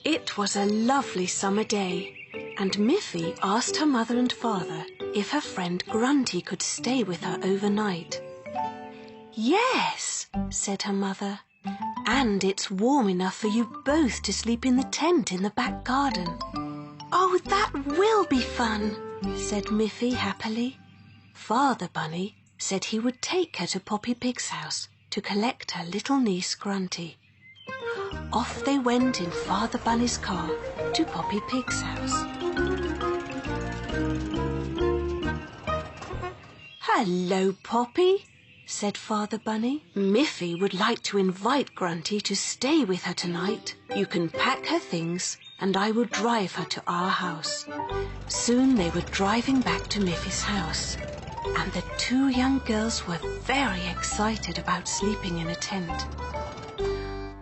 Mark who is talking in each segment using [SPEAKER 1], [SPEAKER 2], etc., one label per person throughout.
[SPEAKER 1] It was a lovely summer day, and Miffy asked her mother and father if her friend Grunty could stay with her overnight. "Yes," said her mother, "and it's warm enough for you both to sleep in the tent in the back garden." "Oh, that will be fun," said Miffy happily. Father Bunny said he would take her to Poppy Pig's house to collect her little niece Grunty. Off they went in Father Bunny's car to Poppy Pig's house. "Hello, Poppy," said Father Bunny. "Miffy would like to invite Grunty to stay with her tonight. You can pack her things and I will drive her to our house." Soon they were driving back to Miffy's house, and the two young girls were very excited about sleeping in a tent.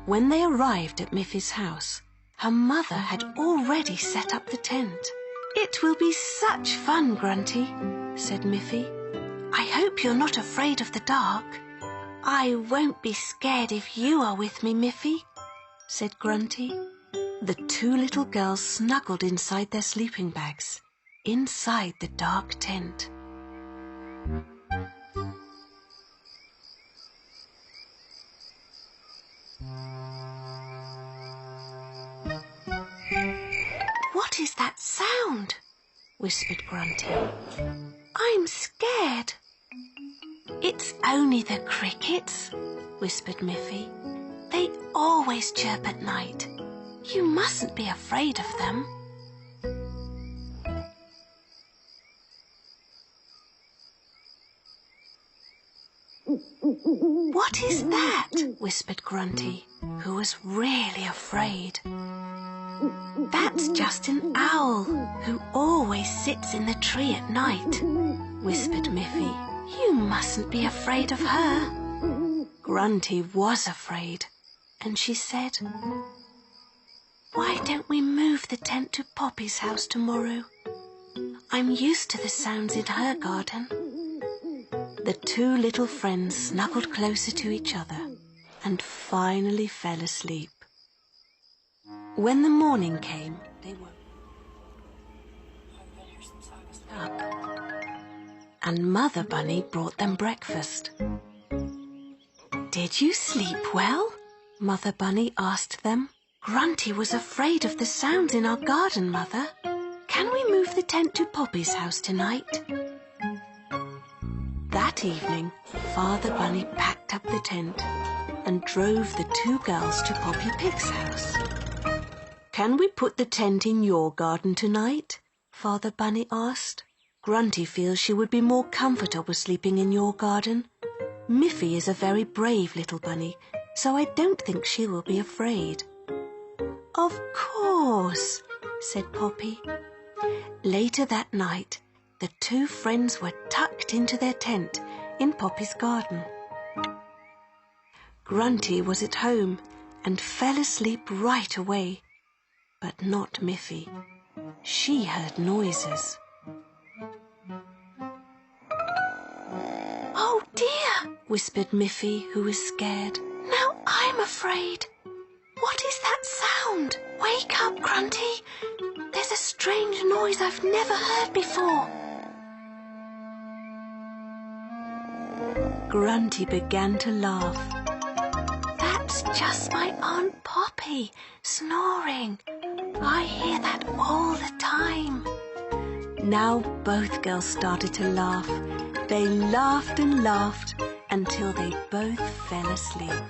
[SPEAKER 1] When they arrived at Miffy's house, her mother had already set up the tent. "It will be such fun, Grunty," said Miffy. "I hope you're not afraid of the dark." "I won't be scared if you are with me, Miffy," said Grunty. The two little girls snuggled inside their sleeping bags, inside the dark tent. "What is that sound?" whispered Grunty. "I'm scared." "It's only the crickets," whispered Miffy. "They always chirp at night. You mustn't be afraid of them." "What is that?" whispered Grunty, who was really afraid. "That's just an owl who always sits in the tree at night," whispered Miffy. "You mustn't be afraid of her." Grunty was afraid, and she said, "Why don't we move the tent to Poppy's house tomorrow? I'm used to the sounds in her garden." The two little friends snuggled closer to each other and finally fell asleep. When the morning came, they woke up, and Mother Bunny brought them breakfast. "Did you sleep well?" Mother Bunny asked them. "Grunty was afraid of the sounds in our garden, Mother. Can we move the tent to Poppy's house tonight?" That evening, Father Bunny packed up the tent and drove the two girls to Poppy Pig's house. "Can we put the tent in your garden tonight?" Father Bunny asked. "Grunty feels she would be more comfortable sleeping in your garden. Miffy is a very brave little bunny, so I don't think she will be afraid." "Of course," said Poppy. Later that night, the two friends were tucked into their tent in Poppy's garden. Grunty was at home and fell asleep right away, but not Miffy. She heard noises. "Oh dear," whispered Miffy, who was scared. "Now I'm afraid. What is that sound? Wake up, Grunty. There's a strange noise I've never heard before." Grunty began to laugh. "That's just my Aunt Poppy snoring. I hear that all the time." Now both girls started to laugh. They laughed and laughed until they both fell asleep.